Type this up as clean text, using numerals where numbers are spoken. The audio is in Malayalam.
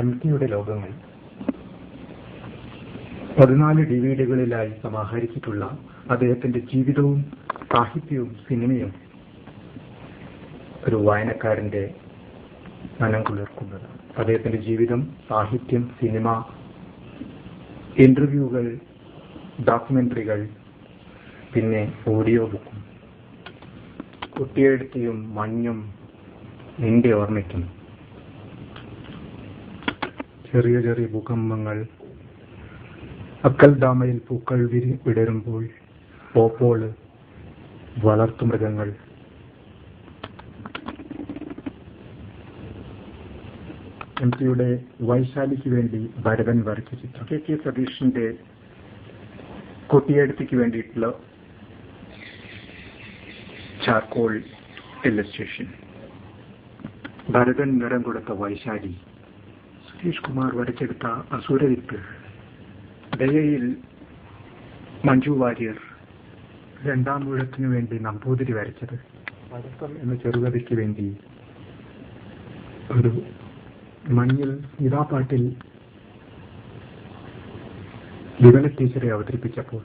എംടിയുടെ ലോകങ്ങൾ 14 ഡിവിഡികളിലായി സമാഹരിച്ചിട്ടുള്ള അദ്ദേഹത്തിന്റെ ജീവിതവും സാഹിത്യവും സിനിമയും ഒരു വായനക്കാരന്റെ മനം കുളിർക്കുന്നത്. അദ്ദേഹത്തിന്റെ ജീവിതം, സാഹിത്യം, സിനിമ, ഇന്റർവ്യൂകൾ, ഡോക്യുമെന്ററികൾ, പിന്നെ ഓഡിയോ ബുക്കും. കുട്ടിയെഴുത്തിയും മഞ്ഞും നിന്റെ ഓർമ്മയ്ക്കും, ചെറിയ ചെറിയ ഭൂകമ്പങ്ങൾ, അക്കൽദാമയിൽ പൂക്കൾ വിടരുമ്പോൾ, പോപ്പോള്, വളർത്തുമൃഗങ്ങൾ. എംടിയുടെ വൈശാലിക്ക് വേണ്ടി ഭരതൻ വരച്ച ചിത്രം, കെ സതീഷിന്റെ കുട്ടിയെഴുത്തിക്ക് വേണ്ടിയിട്ടുള്ള ചാർക്കോൾ ഇല്ലസ്ട്രേഷൻ, ഭരതൻ നിറം കൊടുത്ത വൈശാലി, സതീഷ് കുമാർ വരച്ചെടുത്ത അസുരവിത്ത്, ദയയിൽ മഞ്ജു വാര്യർ, രണ്ടാം ഊഴത്തിനു വേണ്ടി നമ്പൂതിരി വരച്ചത്, പടക്കം എന്ന ചെറുകഥയ്ക്ക് വേണ്ടി ഒരു മഞ്ഞിൽ ഇതാപാട്ടിൽ വിമല ടീച്ചറെ അവതരിപ്പിച്ചപ്പോൾ